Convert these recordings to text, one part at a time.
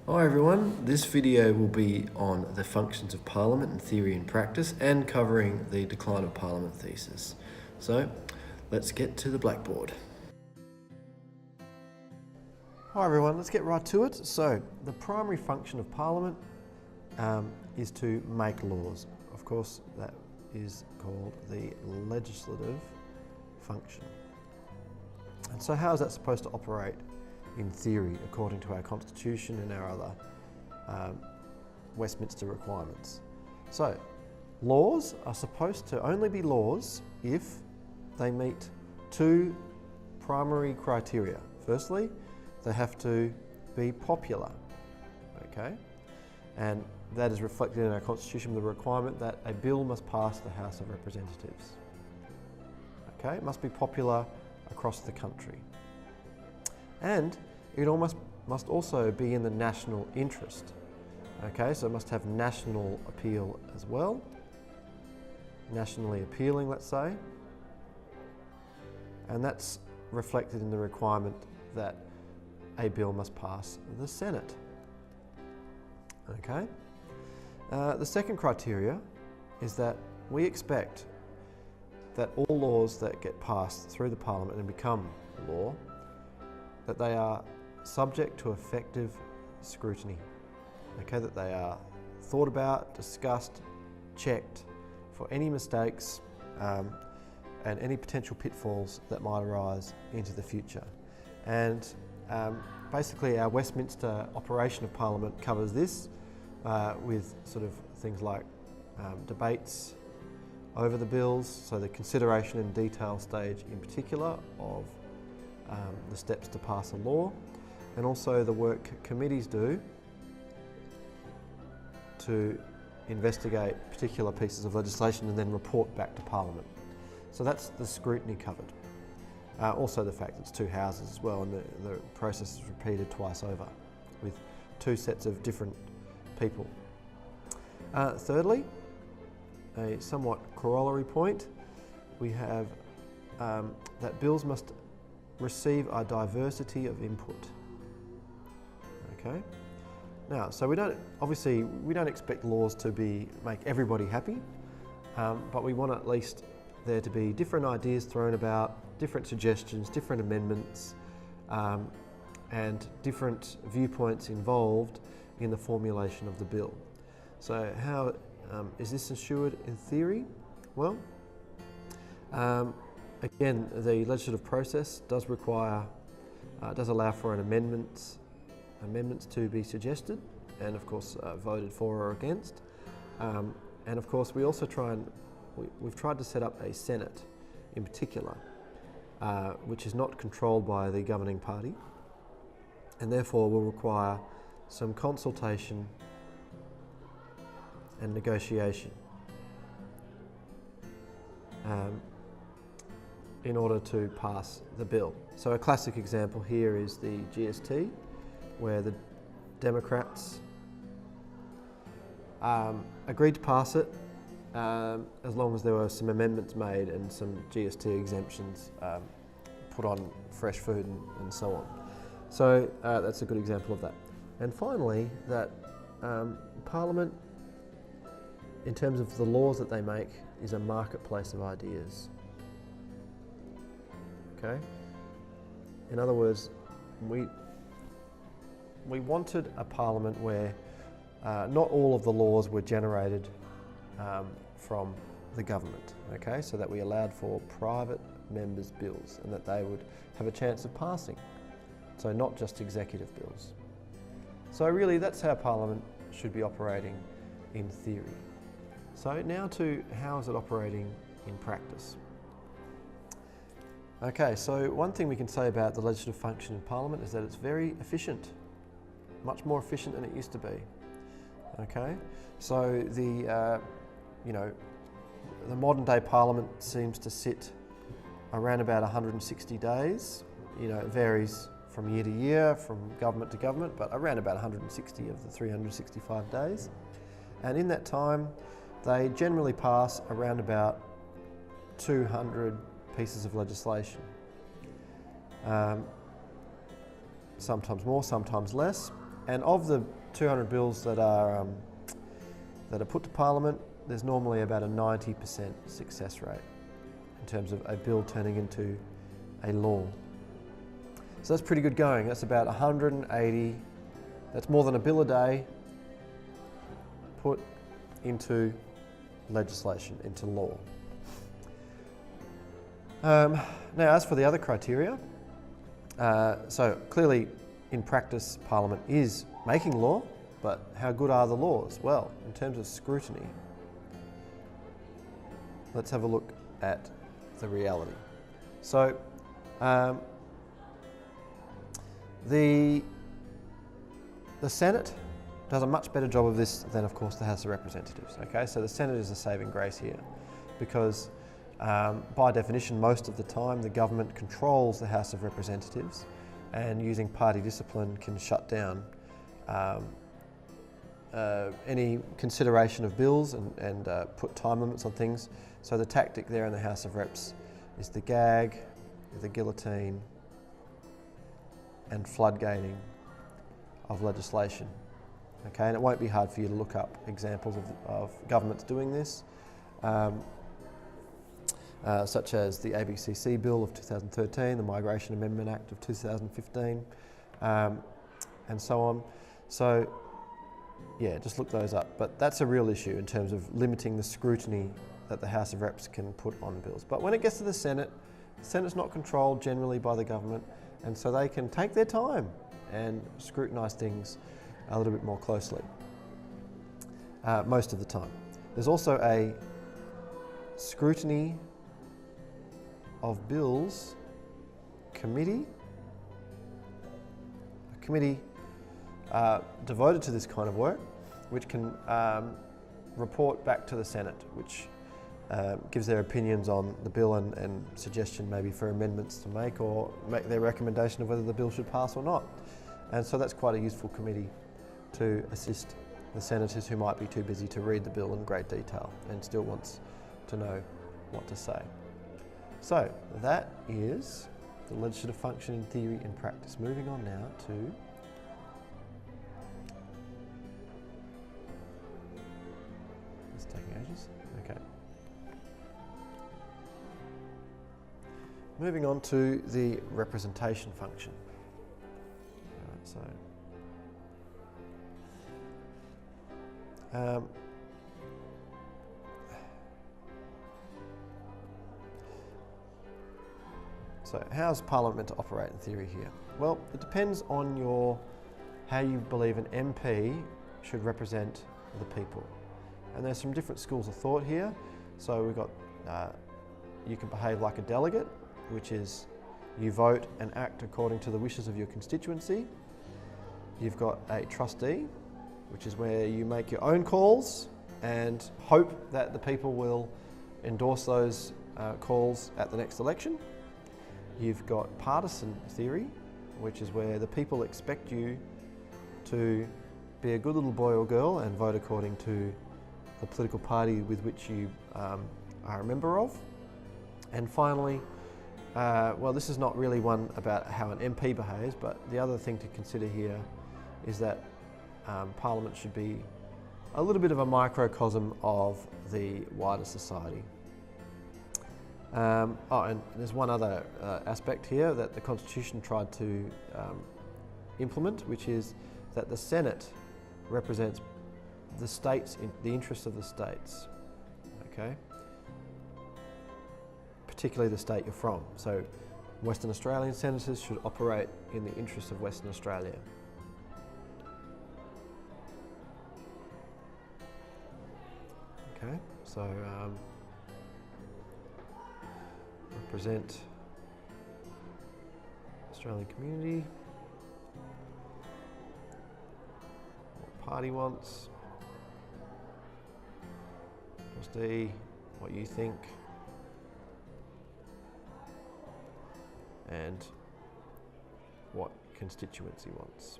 Hi everyone, this video will be on the functions of Parliament in theory and practice and covering the Decline of Parliament thesis. So let's get to the blackboard. Hi everyone, let's get right to it. So the primary function of Parliament is to make laws. Of course, that is called the legislative function. And so how is that supposed to operate in theory according to our Constitution and our other Westminster requirements? So laws are supposed to only be laws if they meet two primary criteria. Firstly, they have to be popular, okay? And that is reflected in our Constitution with the requirement that a bill must pass the House of Representatives. Okay, it must be popular across the country. And it must also be in the national interest. Okay, so it must have national appeal as well. Nationally appealing, let's say. And that's reflected in the requirement that a bill must pass the Senate. Okay. The second criteria is that we expect that all laws that get passed through the Parliament and become law, that they are subject to effective scrutiny. Okay, that they are thought about, discussed, checked for any mistakes and any potential pitfalls that might arise into the future. And basically our Westminster operation of Parliament covers this with sort of things like debates over the bills, so the consideration and detail stage in particular of the steps to pass a law, and also the work committees do to investigate particular pieces of legislation and then report back to Parliament. So that's the scrutiny covered. Also the fact that it's two houses as well, and the process is repeated twice over with two sets of different people. Thirdly, a somewhat corollary point, we have that bills must receive a diversity of input. Okay. Now, so we don't expect laws to make everybody happy, but we want at least there to be different ideas thrown about, different suggestions, different amendments, and different viewpoints involved in the formulation of the bill. So how is this ensured in theory? Well, again, the legislative process does allow for an amendments to be suggested, and of course voted for or against. And of course, we also we've tried to set up a Senate, in particular, which is not controlled by the governing party, and therefore will require some consultation and negotiation in order to pass the bill. So a classic example here is the GST, where the Democrats agreed to pass it as long as there were some amendments made and some GST exemptions put on fresh food and so on. So that's a good example of that. And finally, that Parliament, in terms of the laws that they make, is a marketplace of ideas. Okay? In other words, we wanted a Parliament where not all of the laws were generated from the government, okay? So that we allowed for private members' bills and that they would have a chance of passing. So not just executive bills. So really that's how Parliament should be operating in theory. So now to how is it operating in practice? Okay, so one thing we can say about the legislative function in Parliament is that it's very efficient, much more efficient than it used to be. Okay, so the modern day Parliament seems to sit around about 160 days. It varies from year to year, from government to government, but around about 160 of the 365 days. And in that time, they generally pass around about 200 pieces of legislation. Sometimes more, sometimes less. And of the 200 bills that are put to Parliament, there's normally about a 90% success rate in terms of a bill turning into a law. So that's pretty good going. That's about 180, that's more than a bill a day put into legislation, into law. Now, as for the other criteria, so clearly in practice Parliament is making law, but how good are the laws? Well, in terms of scrutiny, let's have a look at the reality. So, the Senate does a much better job of this than, of course, the House of Representatives. Okay, so the Senate is a saving grace here, because by definition, most of the time, the government controls the House of Representatives, and using party discipline can shut down any consideration of bills and put time limits on things. So the tactic there in the House of Reps is the gag, the guillotine, and floodgating of legislation. Okay, and it won't be hard for you to look up examples of governments doing this, such as the ABCC Bill of 2013, the Migration Amendment Act of 2015, and so on. So, yeah, just look those up. But that's a real issue in terms of limiting the scrutiny that the House of Reps can put on bills. But when it gets to the Senate's not controlled generally by the government, and so they can take their time and scrutinise things a little bit more closely, most of the time. There's also a Scrutiny of Bills committee, a committee devoted to this kind of work, which can report back to the Senate, which gives their opinions on the bill and suggestion maybe for amendments to make, or make their recommendation of whether the bill should pass or not. And so that's quite a useful committee to assist the senators who might be too busy to read the bill in great detail and still wants to know what to say. So that is the legislative function in theory and practice. Moving on now to it's taking ages. Okay. Moving on to the representation function. All right, so how's Parliament meant to operate in theory here? Well, it depends on how you believe an MP should represent the people. And there's some different schools of thought here. So we've got, you can behave like a delegate, which is you vote and act according to the wishes of your constituency. You've got a trustee, which is where you make your own calls and hope that the people will endorse those calls at the next election. You've got partisan theory, which is where the people expect you to be a good little boy or girl and vote according to the political party with which you are a member of. And finally, well, this is not really one about how an MP behaves, but the other thing to consider here is that Parliament should be a little bit of a microcosm of the wider society. And there's one other aspect here that the Constitution tried to implement, which is that the Senate represents the states, the interests of the states, okay? Particularly the state you're from. So Western Australian senators should operate in the interests of Western Australia. Okay, so represent Australian community, what party wants, trustee, what you think, and what constituency wants.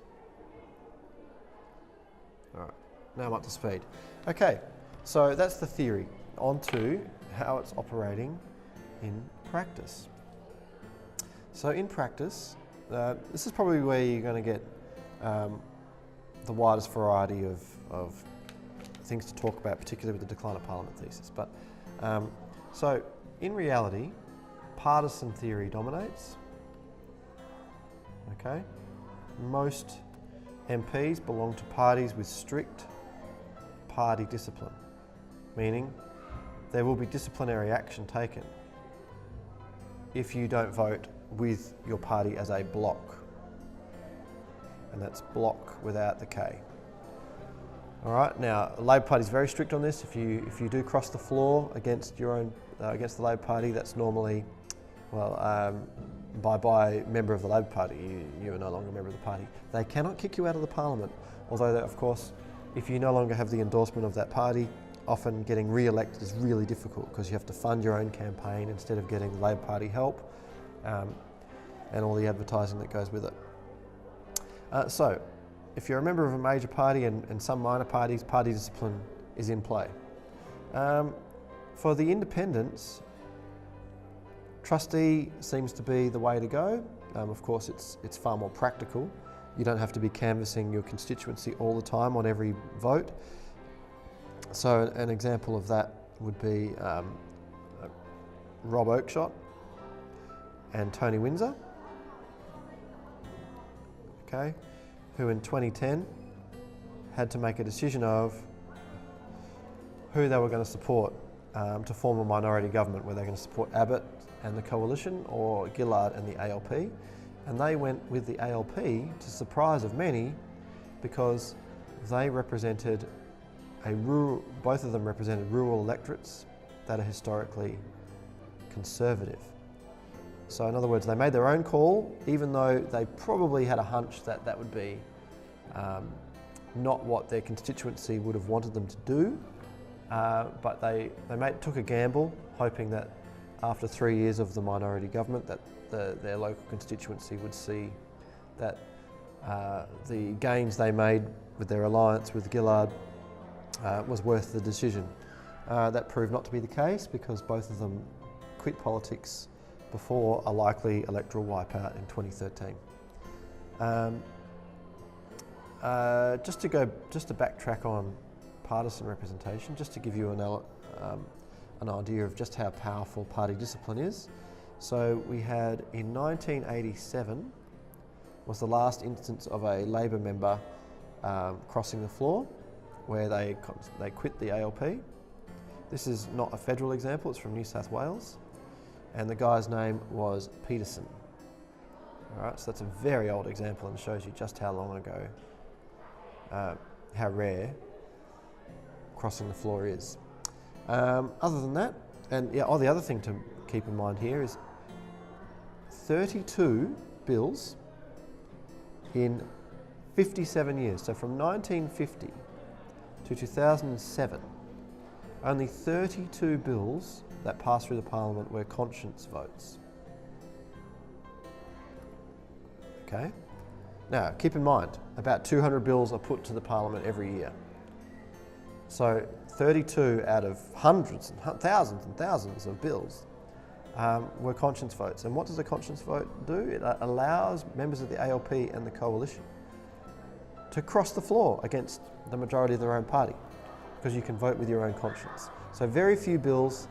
All right, now I'm up to speed. Okay, so that's the theory. On to how it's operating in practice. So in practice, this is probably where you're going to get the widest variety of things to talk about, particularly with the Decline of Parliament thesis. But so in reality, partisan theory dominates. Okay, most MPs belong to parties with strict party discipline, meaning there will be disciplinary action taken if you don't vote with your party as a block, and that's block without the K. All right. Now, the Labor Party is very strict on this. If you do cross the floor against your own against the Labor Party, that's normally, well, by member of the Labor Party. You are no longer a member of the party. They cannot kick you out of the Parliament, although that, of course, if you no longer have the endorsement of that party, often getting re-elected is really difficult because you have to fund your own campaign instead of getting the Labor Party help and all the advertising that goes with it. So, if you're a member of a major party and some minor parties, party discipline is in play. For the independents, trustee seems to be the way to go. Of course, it's far more practical. You don't have to be canvassing your constituency all the time on every vote. So an example of that would be Rob Oakeshott and Tony Windsor, okay, who in 2010 had to make a decision of who they were going to support to form a minority government, whether they're going to support Abbott and the coalition or Gillard and the ALP. And they went with the ALP, to the surprise of many, because they represented both of them represented rural electorates that are historically conservative. So in other words, they made their own call, even though they probably had a hunch that that would be not what their constituency would have wanted them to do, but they took a gamble, hoping that after 3 years of the minority government that their local constituency would see that the gains they made with their alliance with Gillard was worth the decision. That proved not to be the case because both of them quit politics before a likely electoral wipeout in 2013. Just to backtrack on partisan representation, just to give you an idea of just how powerful party discipline is. So we had in 1987 was the last instance of a Labor member crossing the floor, where they quit the ALP. This is not a federal example, it's from New South Wales, and the guy's name was Peterson. All right, so that's a very old example and shows you just how long ago, how rare crossing the floor is. Other than that, and the other thing to keep in mind here is 32 bills in 57 years. So from 1950 to 2007, only 32 bills that passed through the Parliament were conscience votes. Okay? Now, keep in mind, about 200 bills are put to the Parliament every year. So 32 out of hundreds and thousands of bills were conscience votes. And what does a conscience vote do? It allows members of the ALP and the coalition to cross the floor against the majority of their own party, because you can vote with your own conscience. So very few bills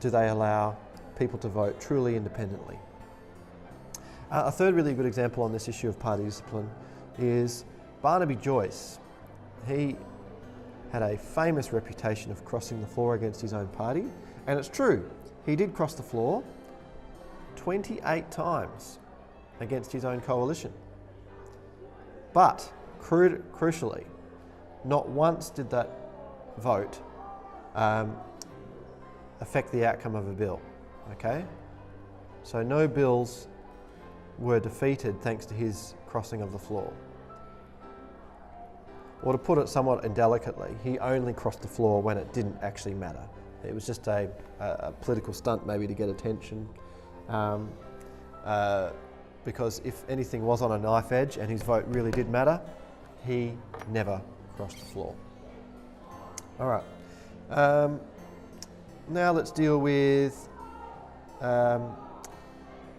do they allow people to vote truly independently. A third really good example on this issue of party discipline is Barnaby Joyce. He had a famous reputation of crossing the floor against his own party, and it's true, he did cross the floor 28 times against his own coalition. But crucially, not once did that vote affect the outcome of a bill, okay? So no bills were defeated thanks to his crossing of the floor. Or to put it somewhat indelicately, he only crossed the floor when it didn't actually matter. It was just a political stunt maybe to get attention. Because if anything was on a knife edge and his vote really did matter, he never crossed the floor. All right. Now let's deal with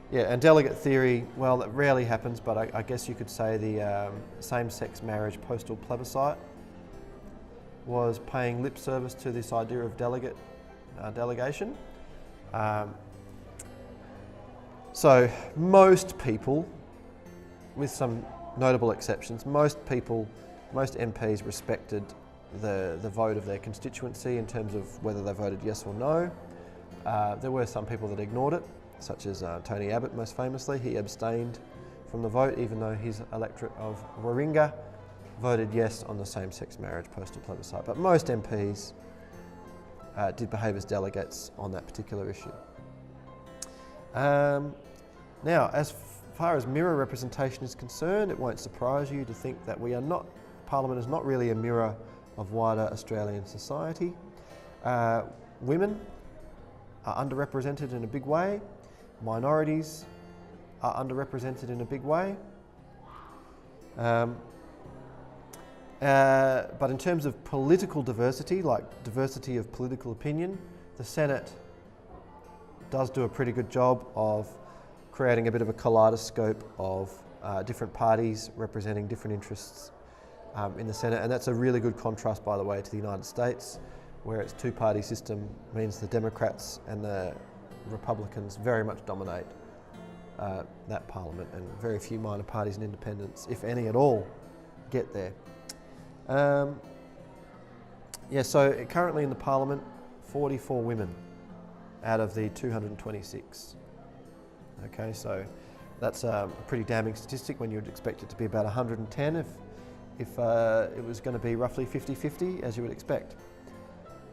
Yeah, and delegate theory, well, that rarely happens, but I guess you could say the same-sex marriage postal plebiscite was paying lip service to this idea of delegation. So most people, with some notable exceptions, most MPs respected the vote of their constituency in terms of whether they voted yes or no. There were some people that ignored it, such as Tony Abbott most famously. He abstained from the vote even though his electorate of Warringah voted yes on the same-sex marriage postal plebiscite. But most MPs did behave as delegates on that particular issue. Now, as far as mirror representation is concerned, it won't surprise you to think that Parliament is not really a mirror of wider Australian society. Women are underrepresented in a big way. Minorities are underrepresented in a big way. But in terms of political diversity, like diversity of political opinion, the Senate does do a pretty good job of creating a bit of a kaleidoscope of different parties representing different interests in the Senate. And that's a really good contrast, by the way, to the United States, where its two-party system means the Democrats and the Republicans very much dominate that parliament, and very few minor parties and independents, if any at all, get there. So currently in the parliament, 44 women out of the 226. Okay, so that's a pretty damning statistic when you'd expect it to be about 110 if it was going to be roughly 50-50, as you would expect.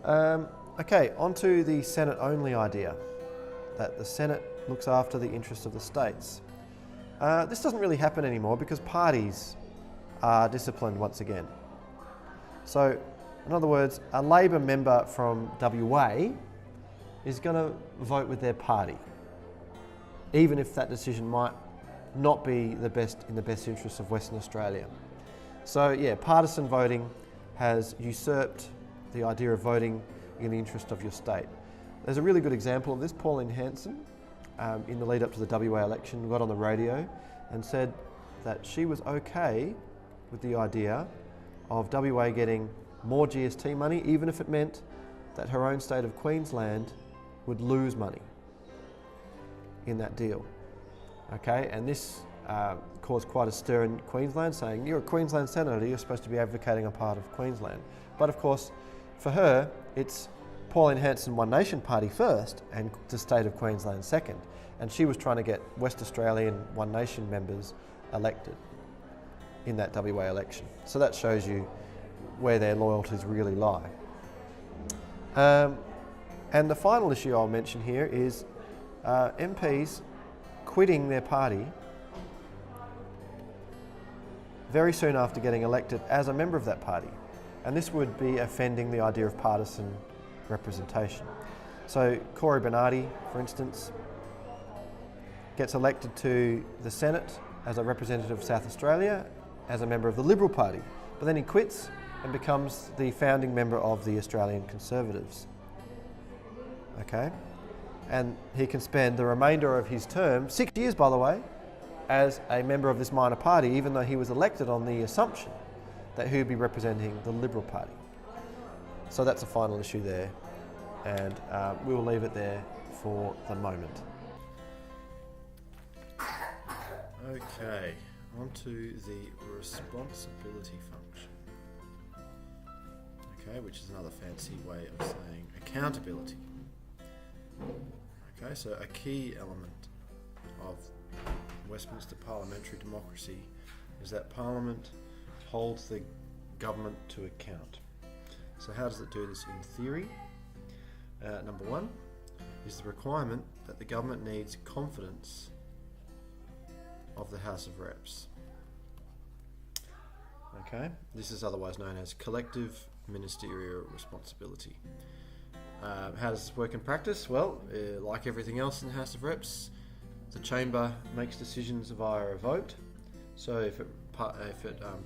Okay, onto the Senate-only idea, that the Senate looks after the interests of the states. This doesn't really happen anymore because parties are disciplined once again. So, in other words, a Labor member from WA is going to vote with their party, even if that decision might not be in the best interests of Western Australia. So yeah, partisan voting has usurped the idea of voting in the interest of your state. There's a really good example of this. Pauline Hanson, in the lead up to the WA election, got on the radio and said that she was okay with the idea of WA getting more GST money, even if it meant that her own state of Queensland would lose money in that deal. Okay, and this caused quite a stir in Queensland, saying, you're a Queensland senator, you're supposed to be advocating a part of Queensland. But of course, for her, it's Pauline Hanson One Nation Party first and the state of Queensland second. And she was trying to get West Australian One Nation members elected in that WA election. So that shows you where their loyalties really lie. And the final issue I'll mention here is MPs quitting their party very soon after getting elected as a member of that party. And this would be offending the idea of partisan representation. So Cory Bernardi, for instance, gets elected to the Senate as a representative of South Australia as a member of the Liberal Party, but then he quits and becomes the founding member of the Australian Conservatives. Okay? And he can spend the remainder of his term, 6 years by the way, as a member of this minor party, even though he was elected on the assumption that he would be representing the Liberal Party. So that's a final issue there, and we will leave it there for the moment. Okay, on to the responsibility function. Okay, which is another fancy way of saying accountability. Okay, so a key element of Westminster parliamentary democracy is that Parliament holds the government to account. So how does it do this in theory? Number one is the requirement that the government needs confidence of the House of Reps. Okay, this is otherwise known as collective ministerial responsibility. How does this work in practice? Well, like everything else in the House of Reps, the chamber makes decisions via a vote. So if it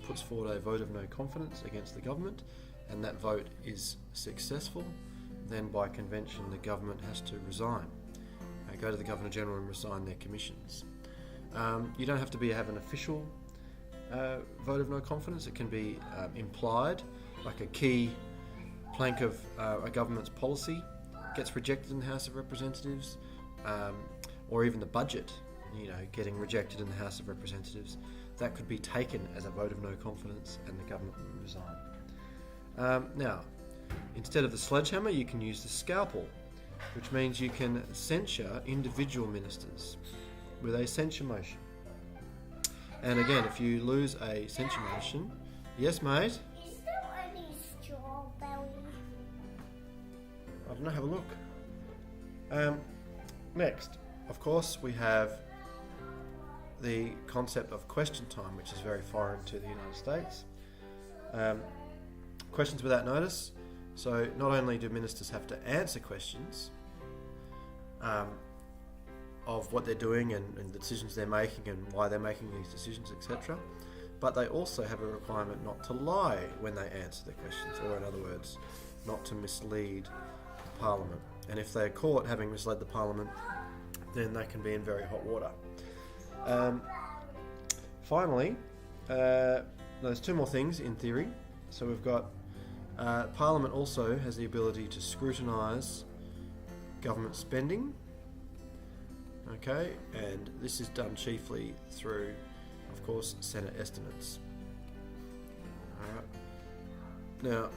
puts forward a vote of no confidence against the government, and that vote is successful, then by convention the government has to resign. go to the Governor-General and resign their commissions. You don't have to have an official vote of no confidence. It can be implied, like a key plank of a government's policy gets rejected in the House of Representatives, or even the budget, getting rejected in the House of Representatives. That could be taken as a vote of no confidence and the government will resign. Now, instead of the sledgehammer, you can use the scalpel, which means you can censure individual ministers with a censure motion. And again, if you lose a censure motion... Yes, mate? Is there any strawberry? I don't know, have a look. Next, of course, we have the concept of question time, which is very foreign to the United States. Questions without notice. So not only do ministers have to answer questions of what they're doing and the decisions they're making and why they're making these decisions, etc., but they also have a requirement not to lie when they answer the questions, or in other words, not to mislead the Parliament. And if they're caught having misled the Parliament, then they can be in very hot water. Finally, there's two more things in theory. So we've got Parliament also has the ability to scrutinise government spending. Okay, and this is done chiefly through, of course, Senate estimates. Alright. Now,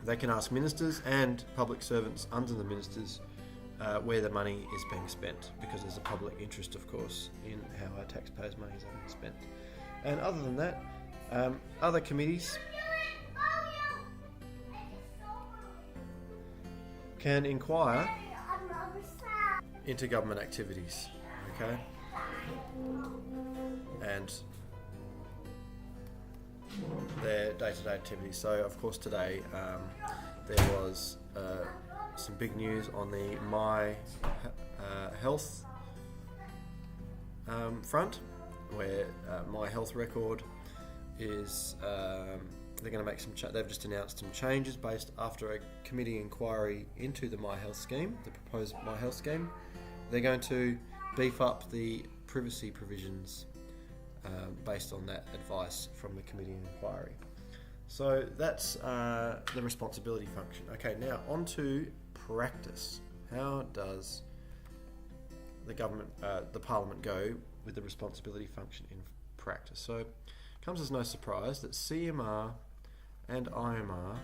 they can ask ministers and public servants under the ministers where the money is being spent, because there's a public interest, of course, in how our taxpayers' money is being spent. And other than that, other committees can inquire into government activities, okay? And their day-to-day activities. So, of course, today there was some big news on the My Health front, where My Health record is they're going to make some. They've just announced some changes based after a committee inquiry into the My Health scheme, the proposed My Health scheme. They're going to beef up the privacy provisions based on that advice from the committee inquiry. So that's the responsibility function. Okay, now on to practice. How does the government, the Parliament, go with the responsibility function in practice? So it comes as no surprise that CMR and IMR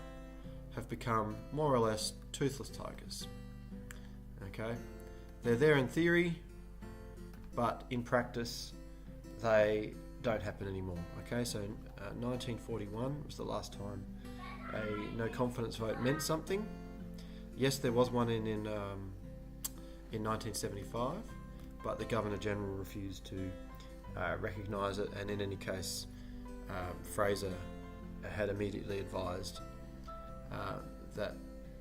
have become more or less toothless tigers. Okay, they're there in theory, but in practice they don't happen anymore. Okay, so 1941 was the last time a no confidence vote meant something. Yes, there was one in 1975, but the Governor-General refused to recognise it, and in any case Fraser had immediately advised that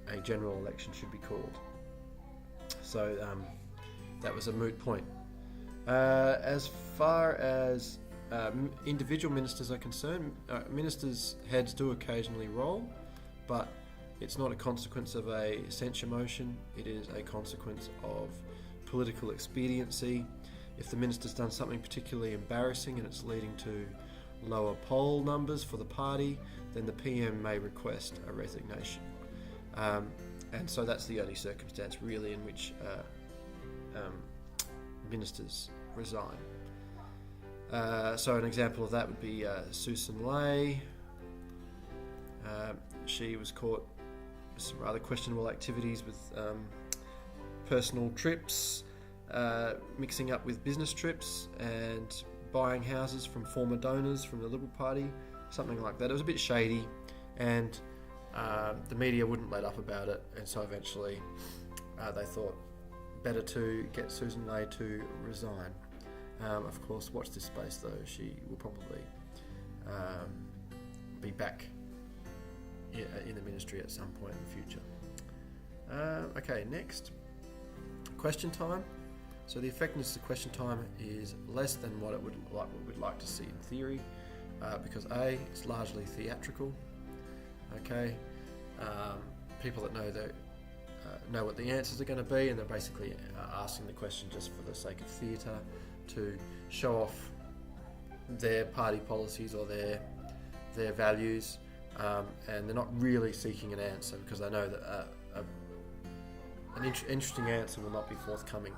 a general election should be called. So that was a moot point. As far as individual ministers are concerned, ministers' heads do occasionally roll, but it's not a consequence of a censure motion. It is a consequence of political expediency. If the minister's done something particularly embarrassing and it's leading to lower poll numbers for the party, then the PM may request a resignation. And so that's the only circumstance really in which ministers resign. So an example of that would be Susan Ley. She was caught with some rather questionable activities with personal trips, mixing up with business trips, and buying houses from former donors from the Liberal Party, something like that. It was a bit shady, and the media wouldn't let up about it, and so eventually they thought better to get Susan Ley to resign. Of course, watch this space though, she will probably be back in the ministry at some point in the future. Okay, next. Question time. So the effectiveness of question time is less than what we'd like to see in theory, because A, it's largely theatrical. Okay, people that know know what the answers are going to be, and they're basically asking the question just for the sake of theatre, to show off their party policies or their values, and they're not really seeking an answer because they know that an interesting answer will not be forthcoming.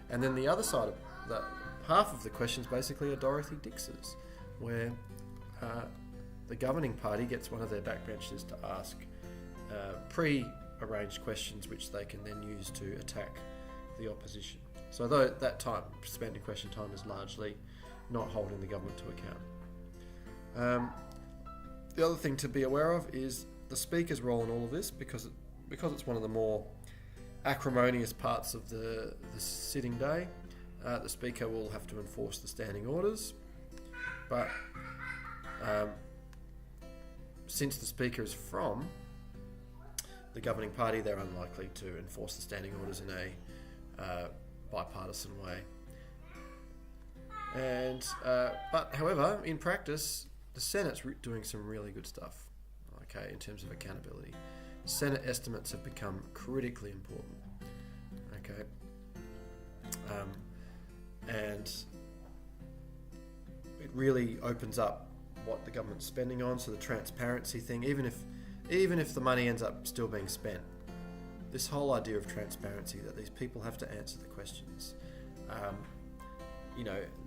And then the other side of that, half of the questions basically are Dorothy Dix's, where the governing party gets one of their backbenchers to ask pre-arranged questions which they can then use to attack the opposition. So though that time spent in question time is largely not holding the government to account. The other thing to be aware of is the Speaker's role in all of this, because it's one of the more acrimonious parts of the sitting day. The Speaker will have to enforce the standing orders, but since the Speaker is from the governing party, they're unlikely to enforce the standing orders in a bipartisan way. And but however, in practice, the Senate's doing some really good stuff, okay, in terms of accountability. Senate estimates have become critically important, okay, and it really opens up what the government's spending on. So the transparency thing, even if the money ends up still being spent, this whole idea of transparency, that these people have to answer the questions,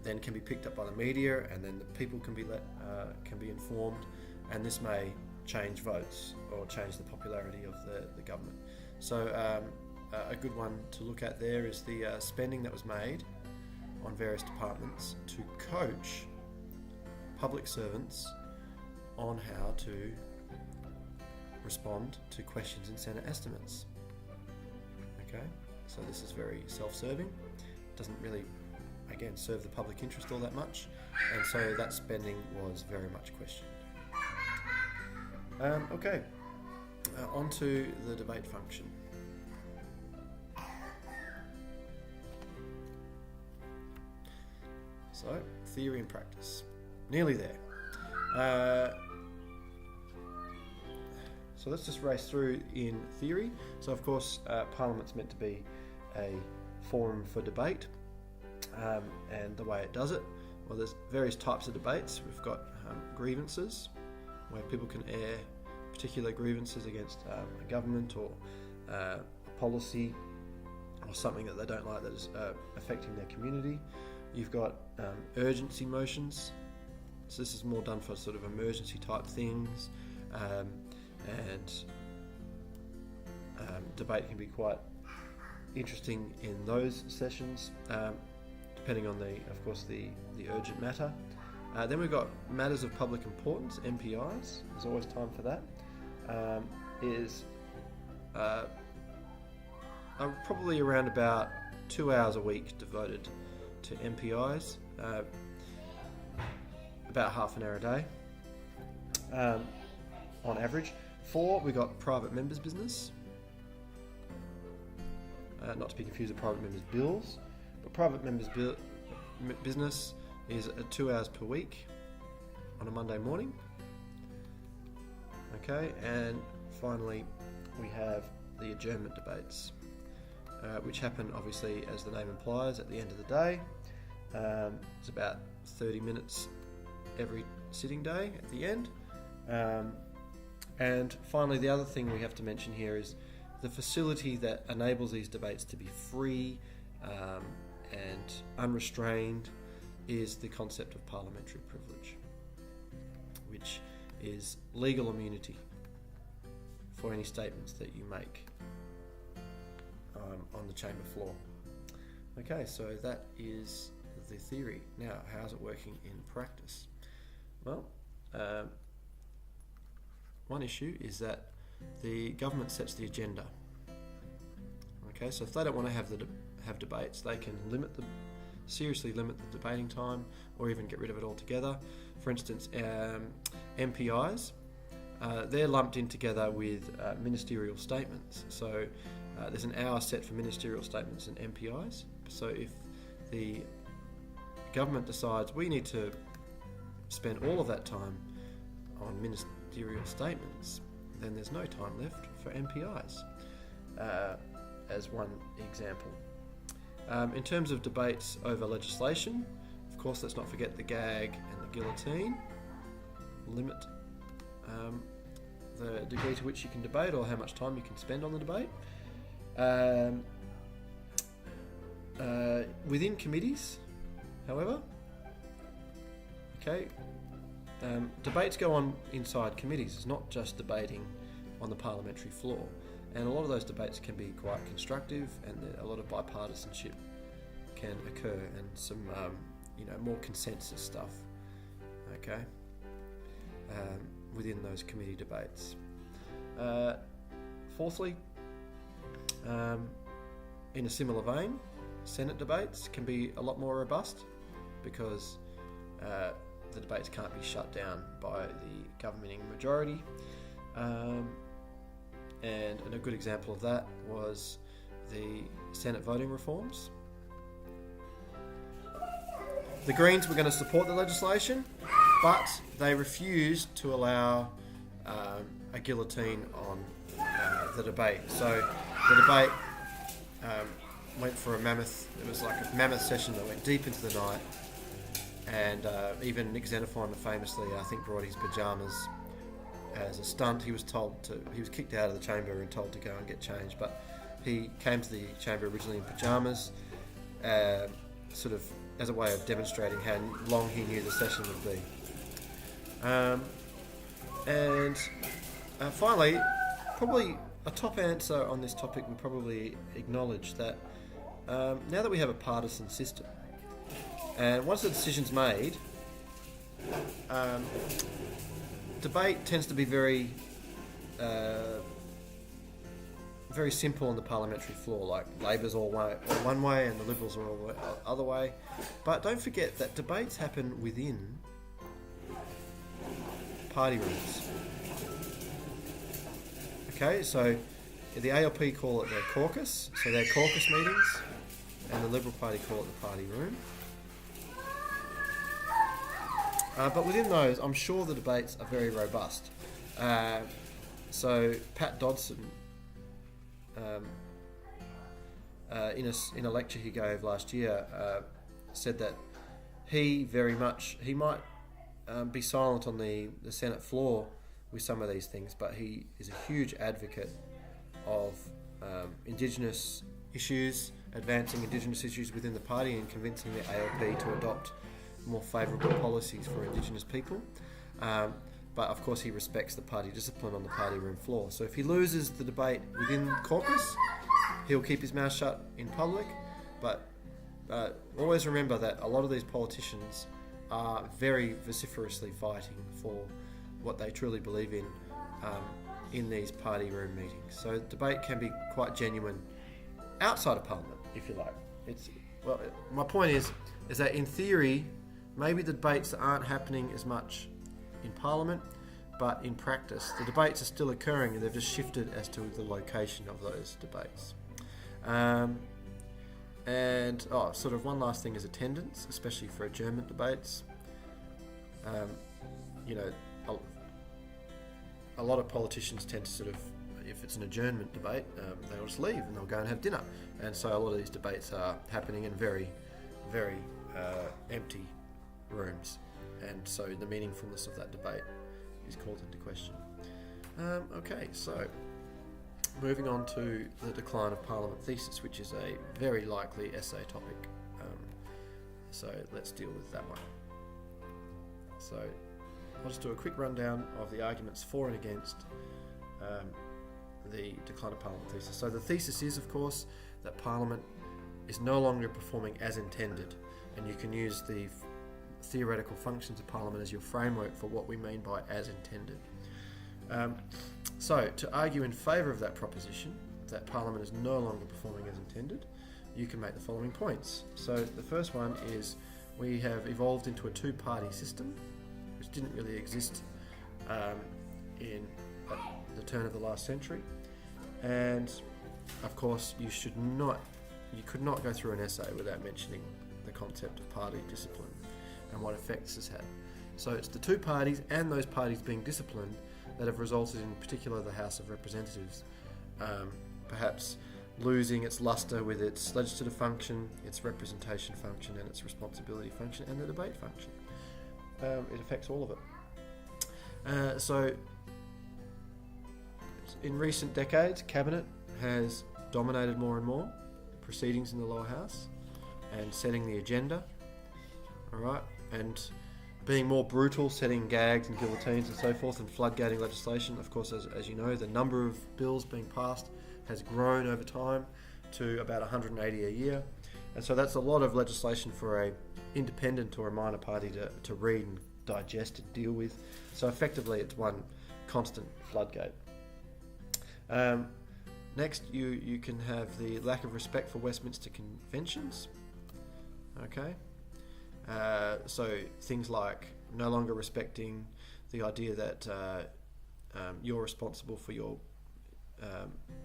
then can be picked up by the media, and then the people can be informed, and this may change votes or change the popularity of the government. So a good one to look at there is the spending that was made on various departments to coach public servants on how to respond to questions in Senate estimates. Okay, so this is very self-serving, doesn't really, again, serve the public interest all that much, and so that spending was very much questioned. On to the debate function. So, theory and practice. Nearly there. So let's just race through in theory. So of course, Parliament's meant to be a forum for debate, and the way it does it, well, there's various types of debates. We've got grievances, where people can air particular grievances against a government or a policy or something that they don't like that is affecting their community. You've got urgency motions. So this is more done for sort of emergency type things, and debate can be quite interesting in those sessions, depending on the urgent matter. Then we've got matters of public importance, MPIs. There's always time for that. Probably around about 2 hours a week devoted to MPIs, about half an hour a day on average. 4, we got private members' business, not to be confused with private members' bills, but private members' business is 2 hours per week on a Monday morning. Okay, and finally we have the adjournment debates, which happen obviously, as the name implies, at the end of the day. It's about 30 minutes every sitting day at the end. And finally, the other thing we have to mention here is the facility that enables these debates to be free and unrestrained is the concept of parliamentary privilege, which is legal immunity for any statements that you make on the chamber floor. Okay, so that is the theory. Now, how's it working in practice? Well, one issue is that the government sets the agenda. Okay, so if they don't want to have debates, they can seriously limit the debating time, or even get rid of it altogether. For instance, MPIs, they're lumped in together with ministerial statements. So there's an hour set for ministerial statements and MPIs. So if the government decides we need to spend all of that time on ministerial statements, then there's no time left for MPIs. as one example. In terms of debates over legislation, of course, let's not forget the gag and the guillotine. Limit the degree to which you can debate or how much time you can spend on the debate. Within committees, however, debates go on inside committees. It's not just debating on the parliamentary floor, and a lot of those debates can be quite constructive, and a lot of bipartisanship can occur, and some more consensus stuff. Within those committee debates. Fourthly, in a similar vein, Senate debates can be a lot more robust because the debates can't be shut down by the governing majority. And a good example of that was the Senate voting reforms. The Greens were going to support the legislation, but they refused to allow a guillotine on the debate. So the debate went for it was like a mammoth session that went deep into the night, and even Nick Xenophon famously, I think, brought his pyjamas as a stunt. He was kicked out of the chamber and told to go and get changed, but he came to the chamber originally in pyjamas, sort of as a way of demonstrating how long he knew the session would be. Finally, probably a top answer on this topic would probably acknowledge that now that we have a partisan system, and once the decision's made, debate tends to be very simple on the parliamentary floor. Like Labor's all one way and the Liberals are all the other way. But don't forget that debates happen within party rooms. Okay, so the ALP call it their caucus, so their caucus meetings, and the Liberal Party call it the party room. But within those, I'm sure the debates are very robust. So Pat Dodson, in a lecture he gave last year, said that he might be silent on the Senate floor with some of these things, but he is a huge advocate of Indigenous issues, advancing Indigenous issues within the party and convincing the ALP to adopt more favourable policies for Indigenous people. But of course he respects the party discipline on the party room floor. So if he loses the debate within caucus, he'll keep his mouth shut in public. But always remember that a lot of these politicians are very vociferously fighting for what they truly believe in these party room meetings. So debate can be quite genuine outside of Parliament, if you like. My point is that in theory, maybe the debates aren't happening as much in Parliament, but in practice, the debates are still occurring, and they've just shifted as to the location of those debates. Sort of one last thing is attendance, especially for adjournment debates. A lot of politicians tend to sort of, if it's an adjournment debate, they'll just leave and they'll go and have dinner. And so a lot of these debates are happening in very, very empty rooms. And so the meaningfulness of that debate is called into question. So moving on to the decline of Parliament thesis, which is a very likely essay topic. So let's deal with that one. So I'll just do a quick rundown of the arguments for and against the decline of Parliament thesis. So the thesis is, of course, that Parliament is no longer performing as intended, and you can use the theoretical functions of Parliament as your framework for what we mean by as intended. So to argue in favour of that proposition, that Parliament is no longer performing as intended, you can make the following points. So the first one is we have evolved into a two-party system, which didn't really exist in the turn of the last century. And of course, you could not go through an essay without mentioning the concept of party discipline and what effects this had. So it's the two parties and those parties being disciplined that have resulted in particular the House of Representatives perhaps losing its lustre with its legislative function, its representation function, and its responsibility function, and the debate function. It affects all of it. So, in recent decades, Cabinet has dominated more and more proceedings in the lower house and setting the agenda, all right, and being more brutal, setting gags and guillotines and so forth, and floodgating legislation. Of course, as you know, the number of bills being passed has grown over time to about 180 a year, and so that's a lot of legislation for a independent or a minor party to read and digest and deal with. So effectively, it's one constant floodgate. Next, you can have the lack of respect for Westminster conventions. Okay, so things like no longer respecting the idea that you're responsible for your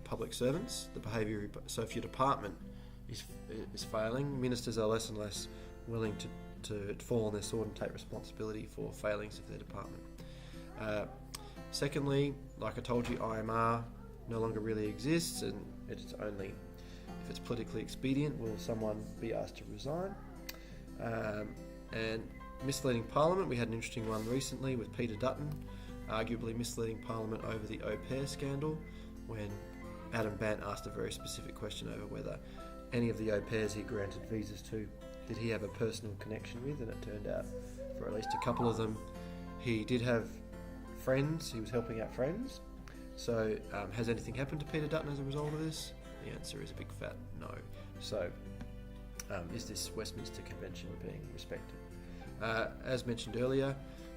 public servants, the behaviour. So if your department is failing, ministers are less and less willing to fall on their sword and take responsibility for failings of their department. Secondly, like I told you, IMR no longer really exists, and it's only if it's politically expedient will someone be asked to resign. And misleading Parliament, we had an interesting one recently with Peter Dutton, arguably misleading Parliament over the au pair scandal, when Adam Bant asked a very specific question over whether any of the au pairs he granted visas to, did he have a personal connection with, and it turned out for at least a couple of them he did have friends, he was helping out friends. So has anything happened to Peter Dutton as a result of this? The answer is a big fat no. So is this Westminster Convention being respected? As mentioned earlier,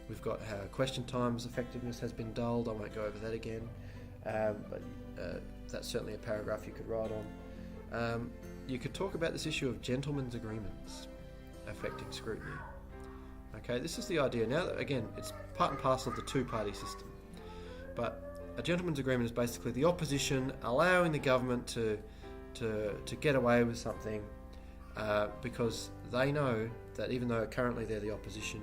we've got how question time's effectiveness has been dulled. I won't go over that again, but that's certainly a paragraph you could write on. You could talk about this issue of gentlemen's agreements affecting scrutiny. Okay, this is the idea. Now, again, it's part and parcel of the two-party system, but a gentleman's agreement is basically the opposition allowing the government to get away with something because they know that even though currently they're the opposition,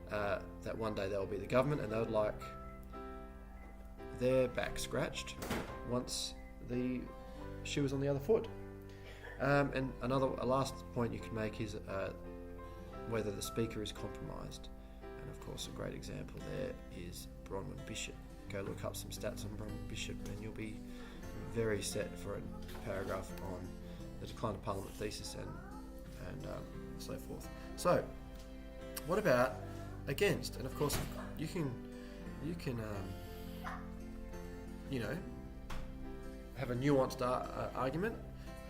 that one day they'll be the government, and they would like their back scratched once the shoe is on the other foot. And a last point you can make is whether the Speaker is compromised. And of course, a great example there is Bronwyn Bishop. Go look up some stats on Bronwyn Bishop and you'll be very set for a paragraph on the decline of Parliament thesis and so forth. So, what about against? And of course, you can have a nuanced argument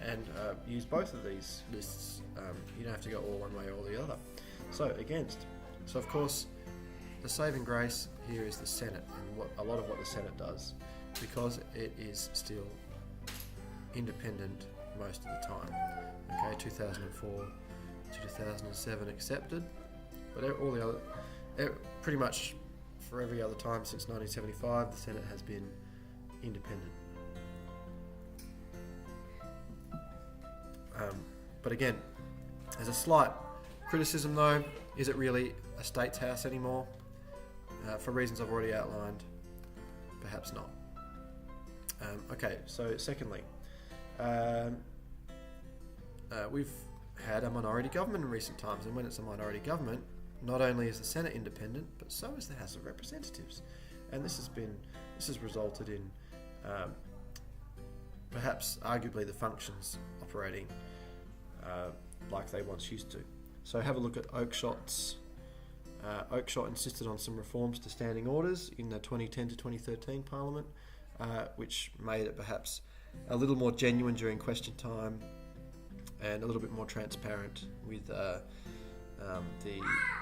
and use both of these lists. You don't have to go all one way or the other. So against. So of course, the saving grace here is the Senate, and a lot of what the Senate does, because it is still independent most of the time. Okay, 2004 to 2007 accepted, but all the other, pretty much for every other time since 1975, the Senate has been independent. But again, there's a slight criticism though. Is it really a state's house anymore? For reasons I've already outlined, perhaps not. Okay, so secondly, we've had a minority government in recent times, and when it's a minority government, not only is the Senate independent, but so is the House of Representatives, and this has resulted in perhaps arguably the functions operating like they once used to. So have a look at Oakeshott. Oakeshott insisted on some reforms to standing orders in the 2010 to 2013 Parliament, which made it perhaps a little more genuine during question time and a little bit more transparent with the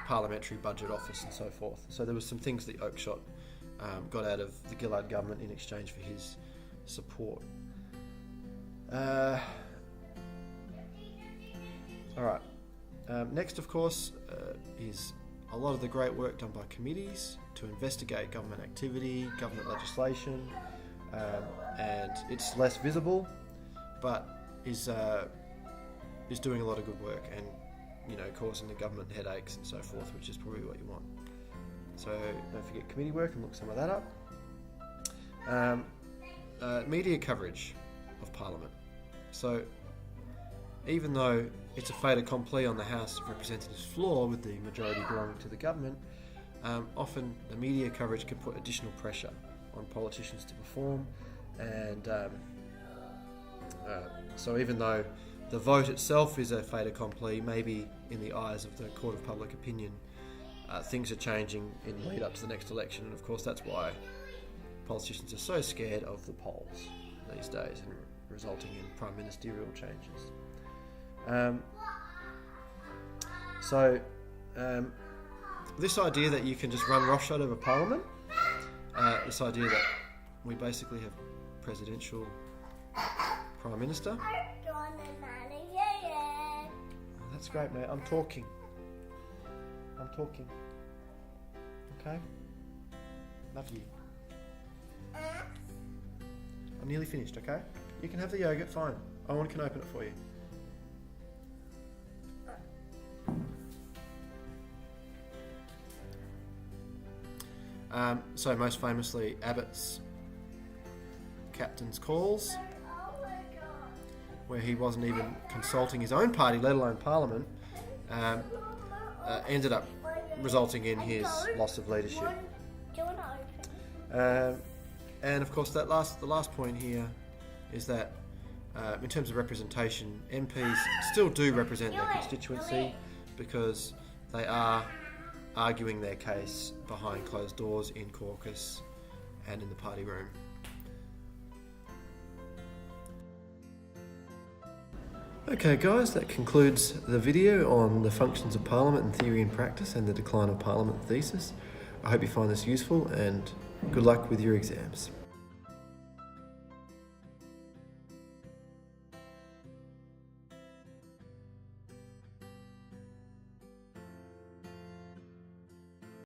Parliamentary Budget Office and so forth. So there were some things that Oakeshott got out of the Gillard government in exchange for his support. Alright, next of course is a lot of the great work done by committees to investigate government activity, government legislation, and it's less visible, but is doing a lot of good work and causing the government headaches and so forth, which is probably what you want. So don't forget committee work and look some of that up. Media coverage of Parliament. So even though it's a fait accompli on the House of Representatives floor with the majority belonging to the government, often the media coverage can put additional pressure on politicians to perform, and so even though the vote itself is a fait accompli, maybe in the eyes of the court of public opinion, things are changing in lead up to the next election, and of course that's why politicians are so scared of the polls these days, and resulting in prime ministerial changes. This idea that you can just run roughshod over Parliament, this idea that we basically have presidential prime minister. Oh, that's great, mate. I'm talking. Okay? Love you. I'm nearly finished, okay? You can have the yogurt, fine. I can open it for you. So most famously, Abbott's captain's calls, where he wasn't even consulting his own party, let alone Parliament, ended up resulting in his loss of leadership. And of course, the last point here is that in terms of representation, MPs still do represent their constituency because they are arguing their case behind closed doors in caucus and in the party room. Okay guys, that concludes the video on the functions of Parliament in theory and practice and the decline of Parliament thesis. I hope you find this useful, and good luck with your exams.